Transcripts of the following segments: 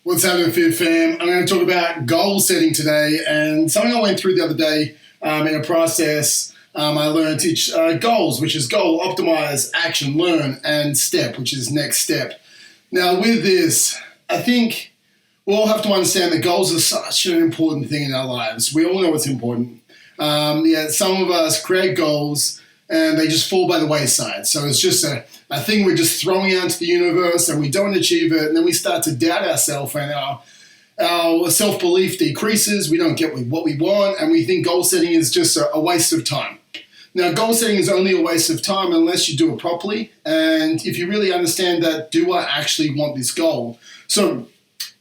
What's happening, Fit Fam? I'm going to talk about goal setting today, and something I went through the other day in a process. I learned each goals, which is goal, optimize, action, learn, and step, which is next step. Now, with this, I think we all have to understand that goals are such an important thing in our lives. We all know it's important. Some of us create goals and they just fall by the wayside. So it's just a thing we're just throwing out into the universe and we don't achieve it. And then we start to doubt ourselves and our self-belief decreases. We don't get what we want and we think goal setting is just a waste of time. Now, goal setting is only a waste of time unless you do it properly. And if you really understand that, do I actually want this goal? So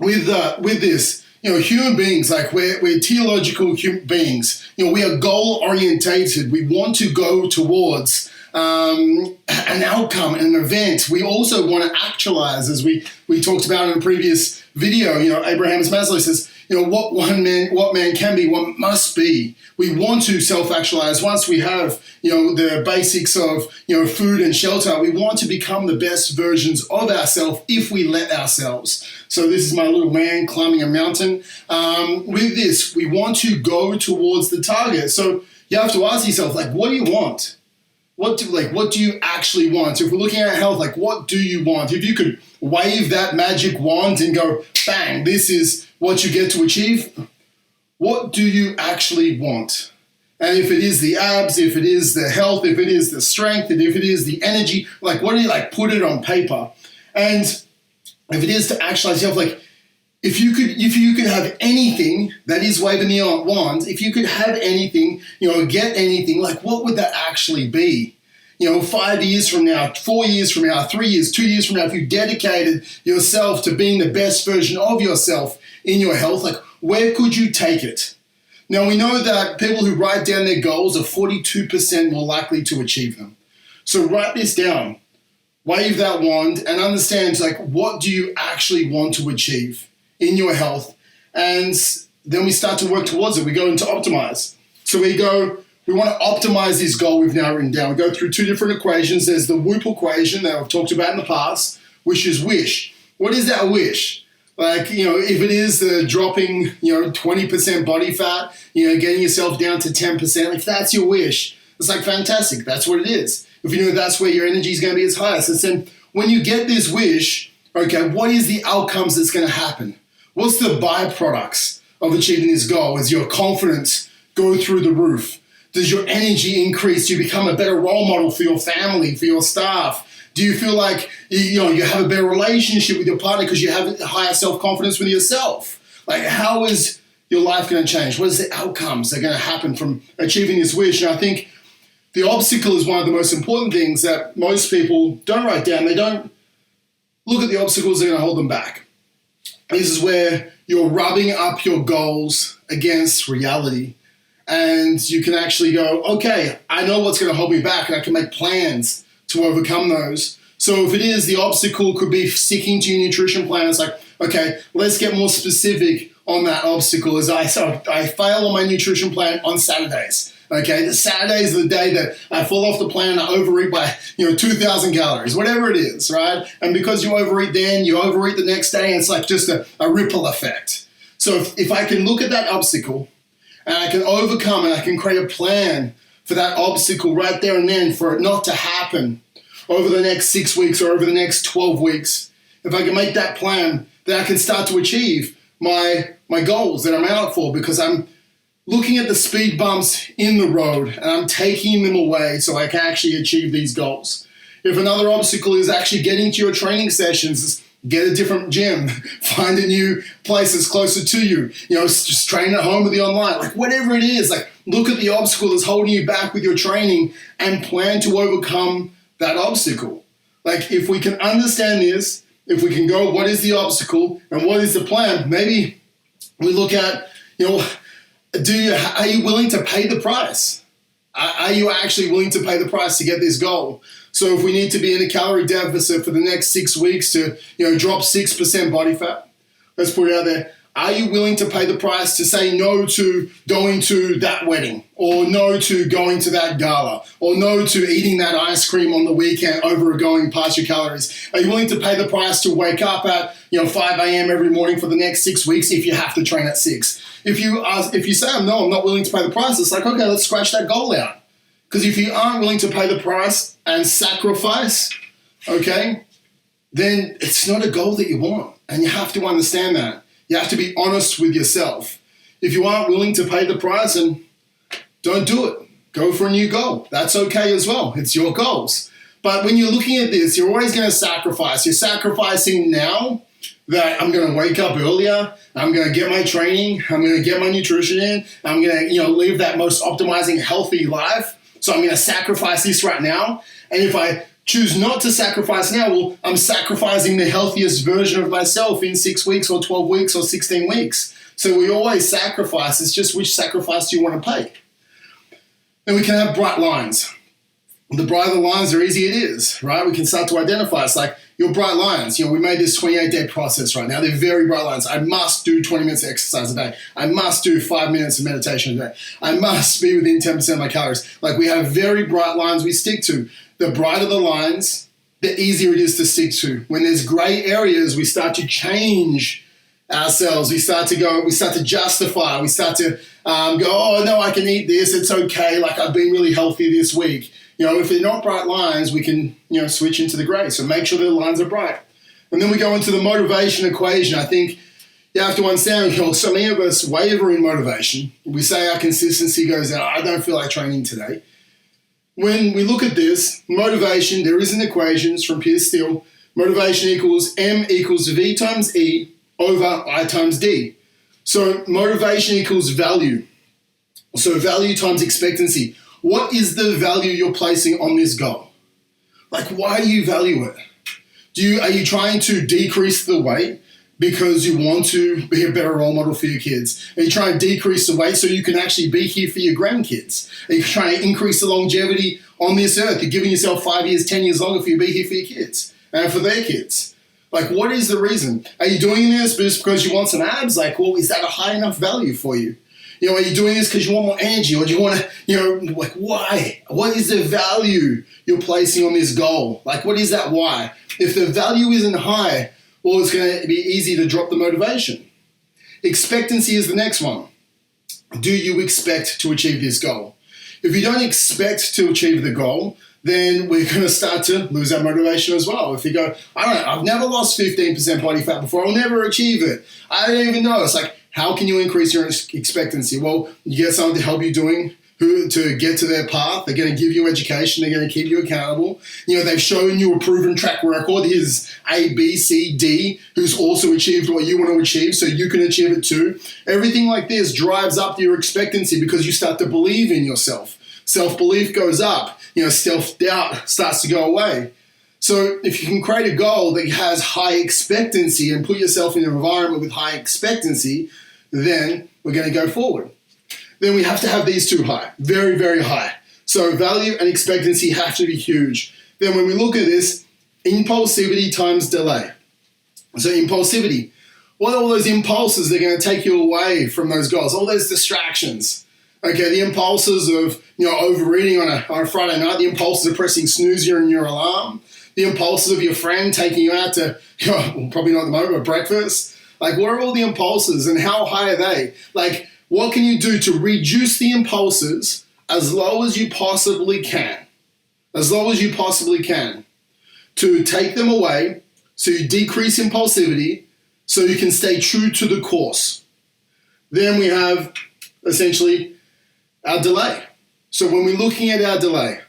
with this, human beings, like we're teleological human beings. We are goal orientated. We want to go towards an outcome, an event. We also want to actualize, as we talked about in a previous video. Abraham Maslow says, what man can be, one must be. We want to self-actualize. Once we have, the basics of, food and shelter, we want to become the best versions of ourselves if we let ourselves. So this is my little man climbing a mountain. With this, we want to go towards the target. So you have to ask yourself, what do you want? What do you actually want? If we're looking at health, what do you want? If you could wave that magic wand and go, bang, this is what you get to achieve, what do you actually want? And if it is the abs, if it is the health, if it is the strength, and if it is the energy, what do you put it on paper? And if it is to actualize yourself, if you could have anything, that is waving the wand, if you could have anything, get anything, what would that actually be? 5 years from now, 4 years from now, 3 years, 2 years from now, if you dedicated yourself to being the best version of yourself in your health, where could you take it? Now, we know that people who write down their goals are 42% more likely to achieve them. So write this down, wave that wand, and understand, what do you actually want to achieve in your health? And then we start to work towards it. We go into optimize. So we want to optimize this goal we've now written down. We go through two different equations. There's the WHOOP equation that I've talked about in the past, which is wish. What is that wish? If it is the dropping, 20% body fat, getting yourself down to 10%, if that's your wish, it's fantastic. That's what it is. If you know that's where your energy is going to be its highest. And then when you get this wish, okay, what is the outcomes that's going to happen? What's the byproducts of achieving this goal? Is your confidence go through the roof? Does your energy increase? Do you become a better role model for your family, for your staff? Do you feel like you have a better relationship with your partner because you have higher self-confidence with yourself? How is your life going to change? What is the outcomes that are going to happen from achieving this wish? And I think the obstacle is one of the most important things that most people don't write down. They don't look at the obstacles that are going to hold them back. This is where you're rubbing up your goals against reality. And you can actually go, okay, I know what's going to hold me back and I can make plans to overcome those. So if it is, the obstacle could be sticking to your nutrition plan. It's okay, let's get more specific on that obstacle. I fail on my nutrition plan on Saturdays. Okay, the Saturdays are the day that I fall off the plan, I overeat by 2,000 calories, whatever it is, right? And because you overeat then, you overeat the next day, and it's just a ripple effect. So if I can look at that obstacle and I can overcome and I can create a plan for that obstacle right there and then for it not to happen over the next 6 weeks or over the next 12 weeks, if I can make that plan, then I can start to achieve my goals that I'm out for because I'm looking at the speed bumps in the road and I'm taking them away so I can actually achieve these goals. If another obstacle is actually getting to your training sessions, get a different gym, find a new place that's closer to you, just train at home with the online, whatever it is, look at the obstacle that's holding you back with your training and plan to overcome that obstacle. If we can understand this, if we can go, what is the obstacle and what is the plan? Maybe we look at, are you willing to pay the price? Are you actually willing to pay the price to get this goal? So if we need to be in a calorie deficit for the next 6 weeks to, drop 6% body fat, let's put it out there. Are you willing to pay the price to say no to going to that wedding, or no to going to that gala, or no to eating that ice cream on the weekend over going past your calories? Are you willing to pay the price to wake up at 5 a.m. every morning for the next 6 weeks if you have to train at 6? If you say, no, I'm not willing to pay the price, it's like, okay, let's scratch that goal out. Because if you aren't willing to pay the price and sacrifice, okay, then it's not a goal that you want. And you have to understand that. You have to be honest with yourself. If you aren't willing to pay the price, then don't do it. Go for a new goal. That's okay as well. It's your goals. But when you're looking at this, you're always going to sacrifice. You're sacrificing now that I'm going to wake up earlier, I'm going to get my training, I'm going to get my nutrition in, I'm going to live that most optimizing healthy life. So I'm going to sacrifice this right now. And if I choose not to sacrifice now, well, I'm sacrificing the healthiest version of myself in 6 weeks or 12 weeks or 16 weeks. So we always sacrifice. It's just which sacrifice do you want to pay? Then we can have bright lines. The brighter the lines, the easier it is, right? We can start to identify. It's like your bright lines. We made this 28-day process right now. They're very bright lines. I must do 20 minutes of exercise a day. I must do 5 minutes of meditation a day. I must be within 10% of my calories. Like, we have very bright lines we stick to. The brighter the lines, the easier it is to stick to. When there's gray areas, we start to change ourselves. We start to justify. We start to go, oh, no, I can eat this. It's okay. Like, I've been really healthy this week. If they're not bright lines, we can, switch into the gray. So make sure the lines are bright. And then we go into the motivation equation. I think you have to understand, so many of us waver in motivation. We say our consistency goes out. I don't feel like training today. When we look at this, motivation, there is an equation, it's from Piers Steel. Motivation equals M equals V times E over I times D. So motivation equals value. So value times expectancy. What is the value you're placing on this goal? Like, why do you value it? Are you trying to decrease the weight because you want to be a better role model for your kids? Are you trying to decrease the weight so you can actually be here for your grandkids? Are you trying to increase the longevity on this earth? You're giving yourself 5 years, 10 years longer for you to be here for your kids and for their kids. Like, what is the reason? Are you doing this just because you want some abs? Like, well, is that a high enough value for you? Are you doing this because you want more energy, or do you want to, like, why? What is the value you're placing on this goal? Like, what is that why? If the value isn't high, well, it's going to be easy to drop the motivation. Expectancy is the next one. Do you expect to achieve this goal? If you don't expect to achieve the goal, then we're going to start to lose our motivation as well. If you go, I've never lost 15% body fat before, I'll never achieve it. I don't even know. It's like, how can you increase your expectancy? Well, you get someone to help you to get to their path. They're going to give you education. They're going to keep you accountable. They've shown you a proven track record. Here's A, B, C, D, who's also achieved what you want to achieve, so you can achieve it too. Everything like this drives up your expectancy because you start to believe in yourself. Self-belief goes up. Self-doubt starts to go away. So if you can create a goal that has high expectancy and put yourself in an environment with high expectancy, then we're going to go forward. Then we have to have these two high, very, very high. So value and expectancy have to be huge. Then when we look at this, impulsivity times delay. So impulsivity, what are all those impulses that are going to take you away from those goals? All those distractions. Okay, the impulses of overeating on a Friday night, the impulses of pressing snooze in your alarm, the impulses of your friend taking you out to, probably not at the moment, but breakfast. Like, what are all the impulses and how high are they? Like, what can you do to reduce the impulses as low as you possibly can? As low as you possibly can. To take them away so you decrease impulsivity so you can stay true to the course. Then we have, essentially, our delay. So when we're looking at our delay,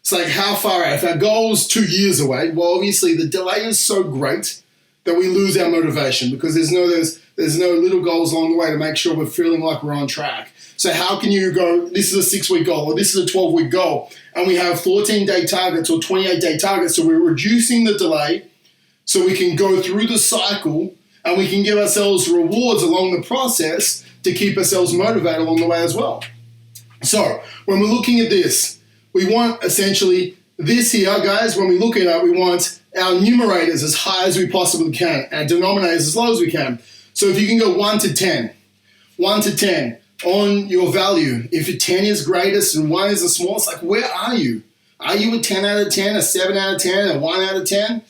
it's like, how far out? If our goal is 2 years away, well, obviously the delay is so great that we lose our motivation because there's no little goals along the way to make sure we're feeling like we're on track. So how can you go, this is a 6-week goal or this is a 12-week goal, and we have 14-day targets or 28-day targets, so we're reducing the delay so we can go through the cycle and we can give ourselves rewards along the process to keep ourselves motivated along the way as well. So when we're looking at this, we want essentially this here, guys, when we look at it, we want our numerators as high as we possibly can, our denominators as low as we can. So if you can go 1 to 10, 1 to 10 on your value, if a 10 is greatest and 1 is the smallest, like where are you? Are you a 10 out of 10, a 7 out of 10, a 1 out of 10?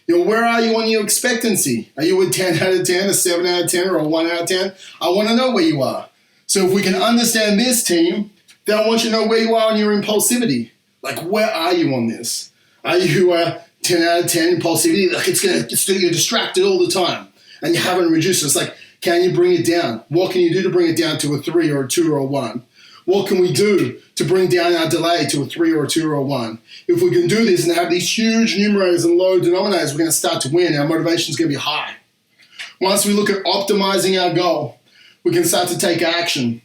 Where are you on your expectancy? Are you a 10 out of 10, a 7 out of 10, or a 1 out of 10? I want to know where you are. So if we can understand this, team, then I want you to know where you are on your impulsivity. Like, where are you on this? Are you a 10 out of 10 impulsivity? Like, you're distracted all the time and you haven't reduced it. It's like, can you bring it down? What can you do to bring it down to a 3 or a 2 or a 1? What can we do to bring down our delay to a 3 or a 2 or a 1? If we can do this and have these huge numerators and low denominators, we're going to start to win. Our motivation is going to be high. Once we look at optimizing our goal, we can start to take action.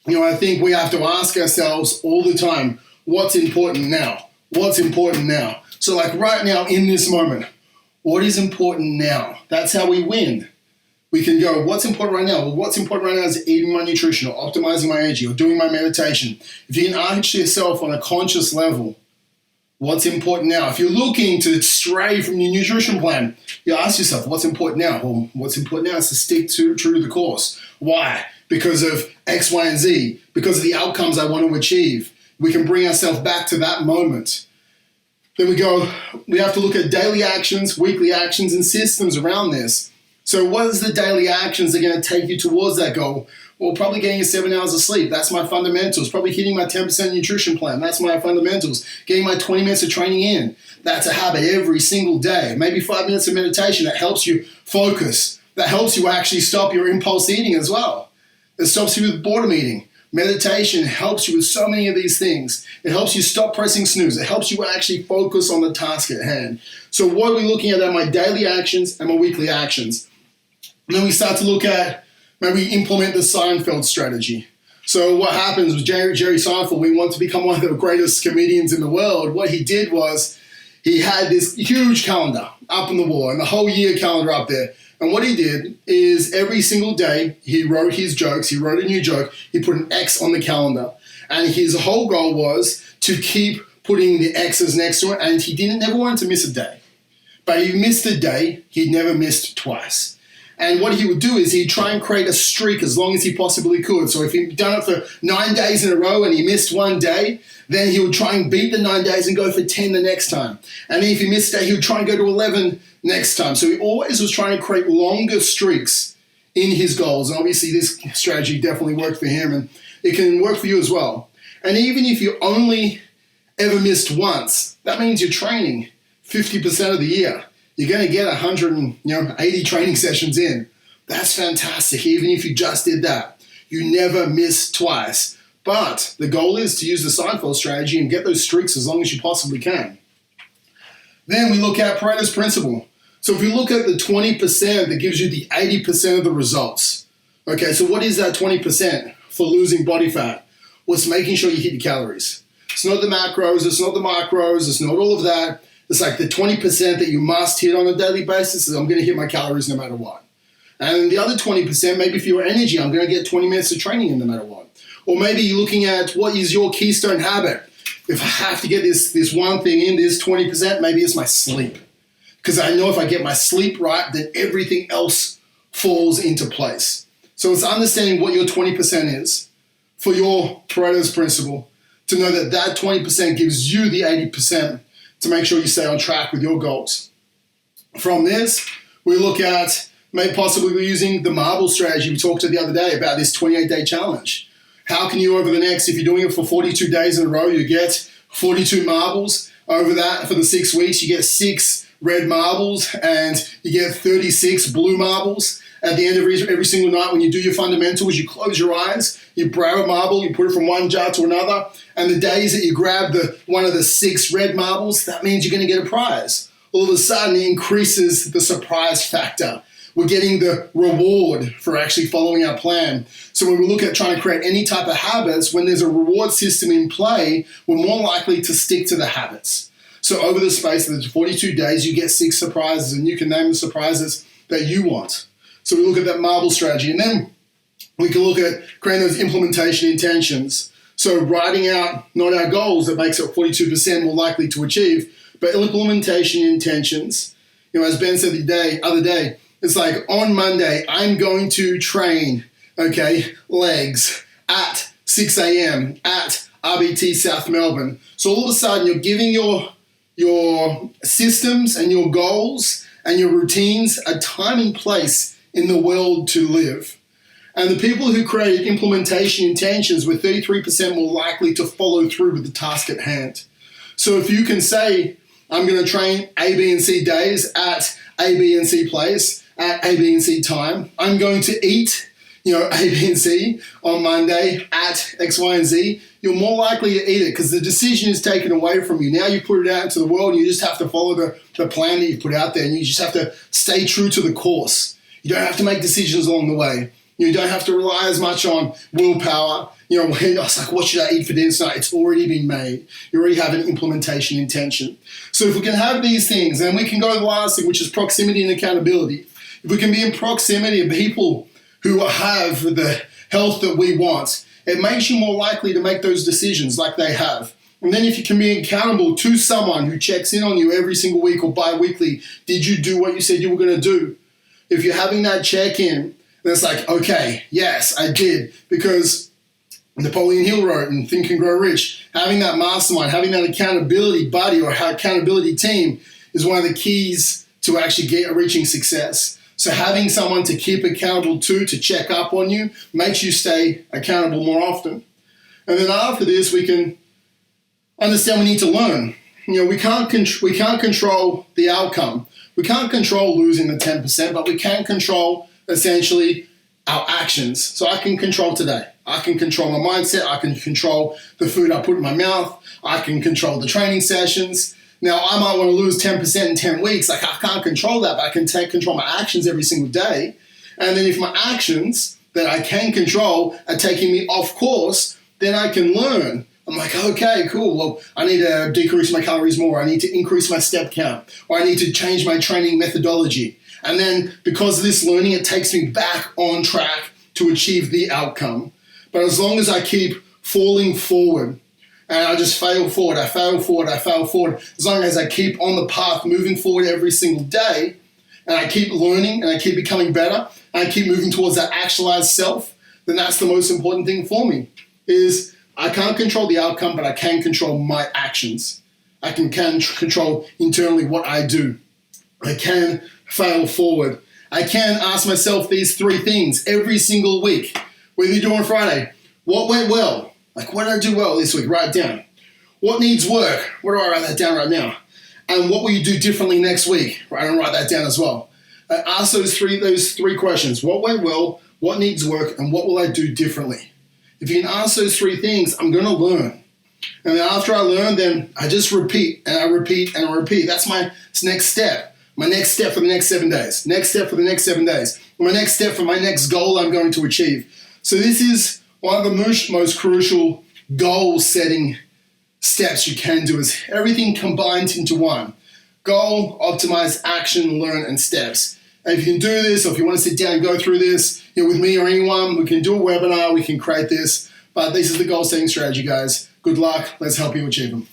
I think we have to ask ourselves all the time, what's important now? What's important now? So like right now in this moment, what is important now? That's how we win. We can go, what's important right now? Well, what's important right now is eating my nutrition or optimizing my energy or doing my meditation. If you can ask yourself on a conscious level, what's important now? If you're looking to stray from your nutrition plan, you ask yourself, what's important now? Well, what's important now is to stick true to the course. Why? Because of X, Y, and Z. Because of the outcomes I want to achieve. We can bring ourselves back to that moment. Then we have to look at daily actions, weekly actions, and systems around this. So what is the daily actions that are going to take you towards that goal? Well, probably getting 7 hours of sleep. That's my fundamentals. Probably hitting my 10% nutrition plan. That's my fundamentals. Getting my 20 minutes of training in. That's a habit every single day. Maybe 5 minutes of meditation that helps you focus. That helps you actually stop your impulse eating as well. It stops you with boredom eating. Meditation helps you with so many of these things. It helps you stop pressing snooze. It helps you actually focus on the task at hand. So what are we looking at are my daily actions and my weekly actions. And then we start to look at, maybe implement the Seinfeld strategy. So what happens with Jerry Seinfeld, we want to become one of the greatest comedians in the world. What he did was he had this huge calendar up on the wall and the whole year calendar up there. And what he did is every single day he wrote his jokes, he wrote a new joke, he put an X on the calendar. And his whole goal was to keep putting the X's next to it, and he never wanted to miss a day. But he missed a day, he'd never missed twice. And what he would do is he'd try and create a streak as long as he possibly could. So if he'd done it for 9 days in a row and he missed one day, then he would try and beat the 9 days and go for 10 the next time. And then if he missed a day, he would try and go to 11 next time. So he always was trying to create longer streaks in his goals. And obviously this strategy definitely worked for him, and it can work for you as well. And even if you only ever missed once, that means you're training 50% of the year. You're going to get 180 training sessions in. That's fantastic, even if you just did that. You never miss twice. But the goal is to use the Seinfeld strategy and get those streaks as long as you possibly can. Then we look at Pareto's principle. So if we look at the 20% that gives you the 80% of the results. Okay, so what is that 20% for losing body fat? Well, it's making sure you hit your calories. It's not the macros, it's not the micros, it's not all of that. It's like the 20% that you must hit on a daily basis is I'm going to hit my calories no matter what. And the other 20%, maybe for your energy, I'm going to get 20 minutes of training in no matter what. Or maybe you're looking at what is your keystone habit. If I have to get this one thing in, this 20%, maybe it's my sleep. Because I know if I get my sleep right, then everything else falls into place. So it's understanding what your 20% is for your Pareto's principle, to know that that 20% gives you the 80% to make sure you stay on track with your goals. From this, we look at maybe possibly using the marble strategy we talked to the other day about this 28-day challenge. How can you, over the next, if you're doing it for 42 days in a row, you get 42 marbles. Over that, for the 6 weeks, you get 6 red marbles and you get 36 blue marbles. At the end of every single night, when you do your fundamentals, you close your eyes, you grab a marble, you put it from one jar to another, and the days that you grab one of the 6 red marbles, that means you're going to get a prize. All of a sudden, it increases the surprise factor. We're getting the reward for actually following our plan. So when we look at trying to create any type of habits, when there's a reward system in play, we're more likely to stick to the habits. So over the space of the 42 days, you get 6 surprises, and you can name the surprises that you want. So we look at that marble strategy, and then we can look at creating those implementation intentions. So writing out not our goals that makes it 42% more likely to achieve, but implementation intentions. As Ben said the other day, It's like on Monday, I'm going to train, okay, legs at 6 a.m. at RBT South Melbourne. So all of a sudden you're giving your systems and your goals and your routines a time and place in the world to live. And the people who create implementation intentions were 33% more likely to follow through with the task at hand. So if you can say, I'm going to train A, B, and C days at A, B, and C place at A, B, and C time. I'm going to eat, A, B, and C on Monday at X, Y, and Z. You're more likely to eat it because the decision is taken away from you. Now you put it out into the world and you just have to follow the plan that you put out there, and you just have to stay true to the course. You don't have to make decisions along the way. You don't have to rely as much on willpower. When I was like, what should I eat for dinner tonight? It's already been made. You already have an implementation intention. So if we can have these things, and we can go to the last thing, which is proximity and accountability. If we can be in proximity of people who have the health that we want, it makes you more likely to make those decisions like they have. And then if you can be accountable to someone who checks in on you every single week or bi-weekly, did you do what you said you were going to do? If you're having that check-in, then it's like, okay, yes, I did. Because Napoleon Hill wrote in Think and Grow Rich, having that mastermind, having that accountability buddy or accountability team is one of the keys to actually reaching success. So having someone to keep accountable to check up on you, makes you stay accountable more often. And then after this, we can understand we need to learn. We can't control the outcome. We can't control losing the 10%, but we can control essentially our actions. So I can control today. I can control my mindset. I can control the food I put in my mouth. I can control the training sessions. Now, I might want to lose 10% in 10 weeks. I can't control that, but I can control my actions every single day. And then if my actions that I can control are taking me off course, then I can learn. I'm like, okay, cool. Well, I need to decrease my calories more. I need to increase my step count, or I need to change my training methodology. And then because of this learning, it takes me back on track to achieve the outcome. But as long as I keep falling forward and I just fail forward, I fail forward, as long as I keep on the path moving forward every single day, and I keep learning and I keep becoming better, and I keep moving towards that actualized self, then that's the most important thing for me. Is I can't control the outcome, but I can control my actions. I can control internally what I do. I can fail forward. I can ask myself these 3 things every single week. What did you do on Friday? What went well? Like, what did I do well this week? Write it down. What needs work? Where do I write that down right now? And what will you do differently next week? Right, and write that down as well. Ask those three questions. What went well? What needs work? And what will I do differently? If you can ask those 3 things, I'm going to learn. And then after I learn, then I just repeat and I repeat and I repeat. That's my next step. My next step for the next 7 days. Next step for the next 7 days. My next step for my next goal I'm going to achieve. So this is one of the most crucial goal-setting steps you can do, is everything combined into one. Goal, optimize, action, learn, and steps. And if you can do this, or if you want to sit down and go through this with me or anyone, we can do a webinar, we can create this. But this is the goal-setting strategy, guys. Good luck. Let's help you achieve them.